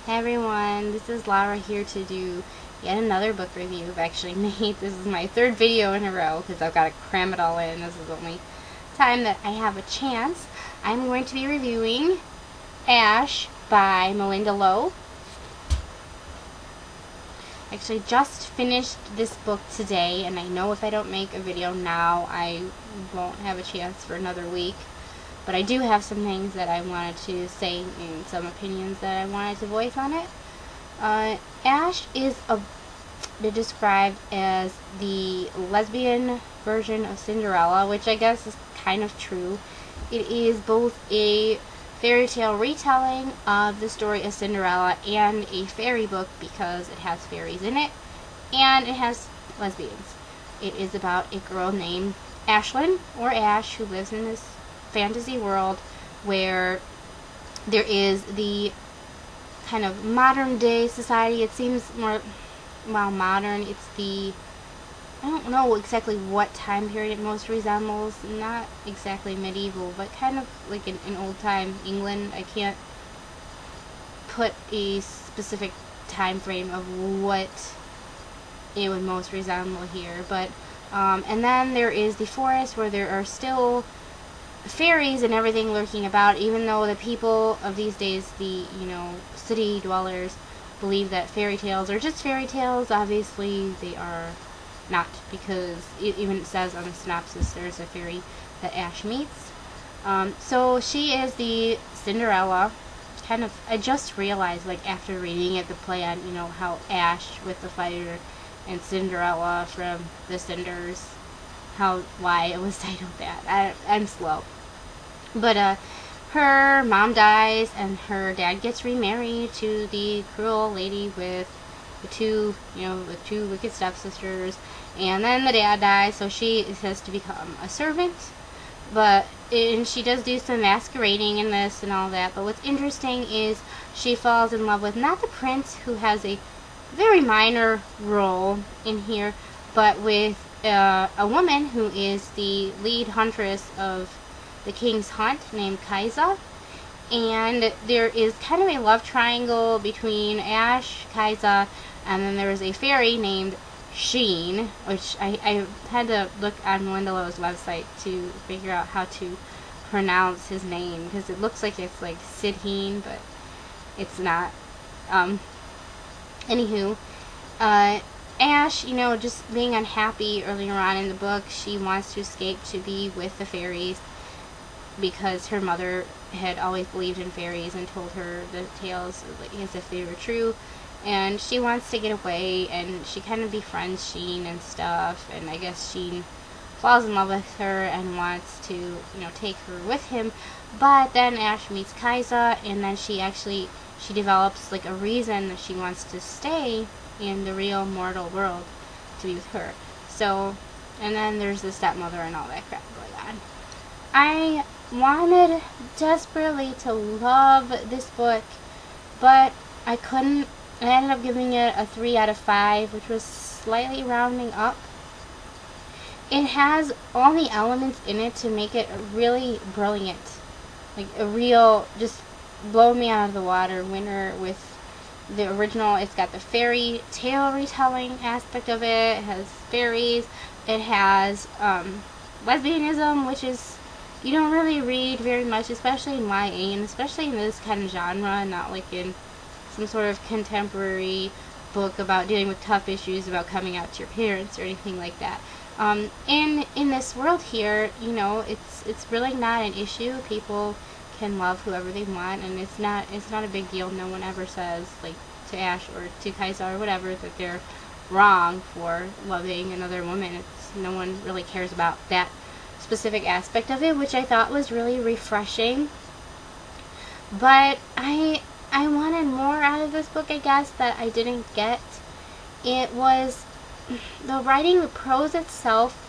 Hey everyone, this is Laura here to do yet another book review I've actually made. This is my third video in a row because I've got to cram it all in. This is the only time that I have a chance. I'm going to be reviewing Ash by Malinda Lo. Actually just finished this book today, and I know if I don't make a video now I won't have a chance for another week. But I do have some things that I wanted to say and some opinions that I wanted to voice on it. Ash is described as the lesbian version of Cinderella, which I guess is kind of true. It is both a fairy tale retelling of the story of Cinderella and a fairy book because it has fairies in it and it has lesbians. It is about a girl named Ashlyn, or Ash, who lives in this fantasy world where there is the kind of modern day society. It seems more, well, modern. It's the, I don't know exactly what time period it most resembles. Not exactly medieval, but kind of like in old time England. I can't put a specific time frame of what it would most resemble here, but and then there is the forest where there are still fairies and everything lurking about, even though the people of these days, the city dwellers, believe that fairy tales are just fairy tales. Obviously they are not, because even it says on the synopsis there's a fairy that Ash meets. So she is the Cinderella. Kind of, I just realized, like, after reading it, the play on how Ash with the fire and Cinderella from the Cinders, why it was titled that. I'm slow. But her mom dies and her dad gets remarried to the cruel lady with the two wicked stepsisters, and then the dad dies, so she has to become a servant. And she does do some masquerading in this and all that, but what's interesting is she falls in love with not the prince, who has a very minor role in here, but with a woman who is the lead huntress of the king's hunt, named Kaisa. And there is kind of a love triangle between Ash, Kaisa, and then there is a fairy named Sheen, which I had to look on Malinda Lo's website to figure out how to pronounce his name, because it looks like it's like Sidheen, but it's not. Anywho, Ash, just being unhappy earlier on in the book, she wants to escape to be with the fairies because her mother had always believed in fairies and told her the tales as if they were true, and she wants to get away, and she kind of befriends Sheen and stuff, and I guess Sheen falls in love with her and wants to take her with him. But then Ash meets Kaisa, and then she develops like a reason that she wants to stay in the real mortal world to be with her. So, and then there's the stepmother and all that crap going on. I wanted desperately to love this book, but I couldn't. I ended up giving it a 3 out of 5, which was slightly rounding up. It has all the elements in it to make it really brilliant. Like a real, just blow me out of the water winner with the original. It's got the fairy tale retelling aspect of it. It has fairies. It has lesbianism, which is, you don't really read very much, especially in YA, and especially in this kind of genre, not like in some sort of contemporary book about dealing with tough issues about coming out to your parents or anything like that. In this world here, it's really not an issue. People can love whoever they want, and it's not a big deal. No one ever says, like, to Ash or to Kaisa or whatever, that they're wrong for loving another woman. No one really cares about that specific aspect of it, which I thought was really refreshing. But I wanted more out of this book, I guess, that I didn't get. It was the writing, the prose itself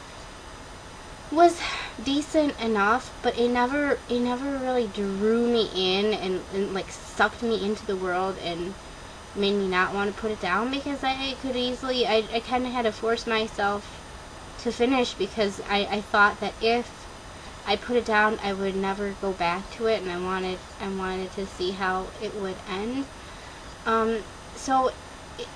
was decent enough, but it never really drew me in and like sucked me into the world and made me not want to put it down, because I kind of had to force myself to finish, because I thought that if I put it down I would never go back to it, and I wanted to see how it would end. So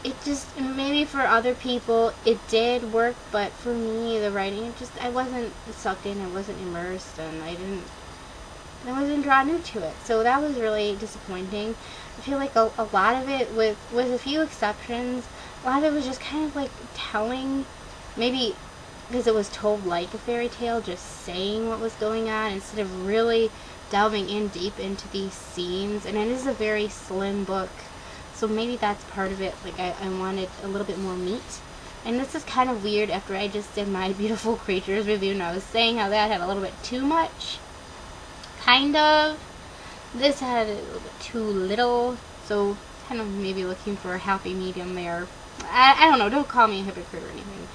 it just, maybe for other people it did work, but for me, the writing, it just, I wasn't sucked in, I wasn't immersed, and I wasn't drawn into it. So that was really disappointing. I feel like a lot of it, with a few exceptions, a lot of it was just kind of like telling, maybe because it was told like a fairy tale, just saying what was going on instead of really delving in deep into these scenes. And it is a very slim book, so maybe that's part of it. Like, I wanted a little bit more meat. And this is kind of weird after I just did my Beautiful Creatures review, and I was saying how that had a little bit too much. Kind of. This had a little bit too little, so kind of maybe looking for a happy medium there. I don't know, don't call me a hypocrite or anything.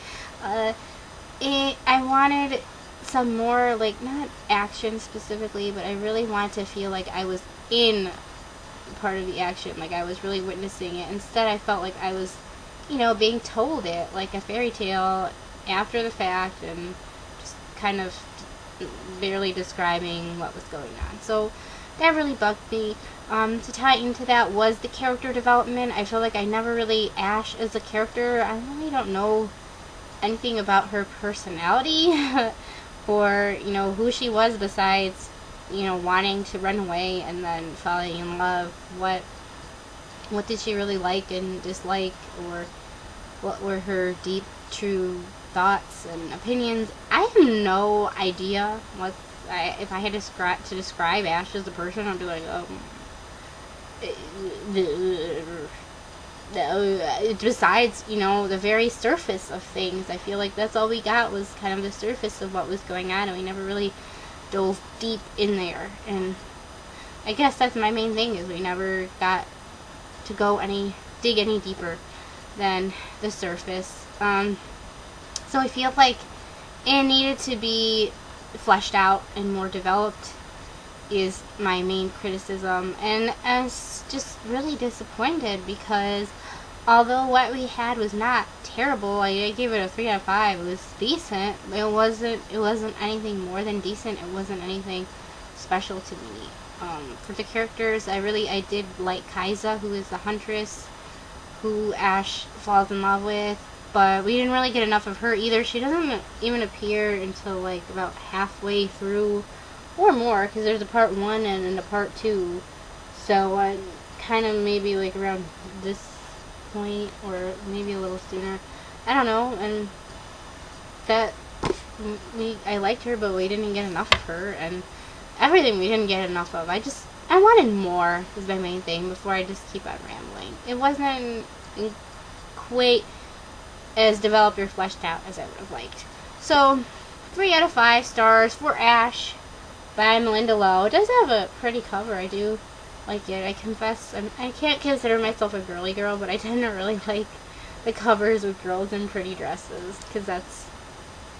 I wanted some more, like, not action specifically, but I really wanted to feel like I was in part of the action, like I was really witnessing it. Instead, I felt like I was, being told it like a fairy tale after the fact, and just kind of barely describing what was going on. So that really bugged me. To tie into that was the character development. I feel like I never really, Ash as a character, I really don't know anything about her personality or, who she was besides, wanting to run away and then falling in love. What did she really like and dislike, or what were her deep, true thoughts and opinions? I have no idea if I had to describe Ash as a person. I'd be like, besides, the very surface of things. I feel like that's all we got, was kind of the surface of what was going on, and we never really dove deep in there. And I guess that's my main thing, is we never got to dig any deeper than the surface. So I feel like it needed to be fleshed out and more developed, is my main criticism. And I was just really disappointed, because although what we had was not terrible, I gave it a 3 out of 5. It was decent. It wasn't anything more than decent. It wasn't anything special to me. For the characters, I did like Kaisa, who is the huntress, who Ash falls in love with, but we didn't really get enough of her either. She doesn't even appear until like about halfway through, or more, because there's a part 1 and a part 2. So kind of maybe like around this point, or maybe a little sooner. I don't know. And that I liked her, but we didn't get enough of her, and everything we didn't get enough of. I wanted more, is my main thing, before I just keep on rambling. It wasn't quite as developed or fleshed out as I would have liked. So 3 out of 5 stars for Ash by Malinda Lo. It does have a pretty cover. I do like it. I confess, I can't consider myself a girly girl, but I tend to really like the covers with girls in pretty dresses, because that's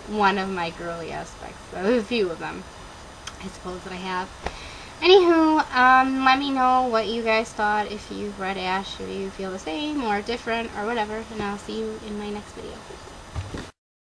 one of my girly aspects. A few of them, I suppose, that I have. Anywho, let me know what you guys thought, if you've read Ash, if you feel the same or different or whatever, and I'll see you in my next video.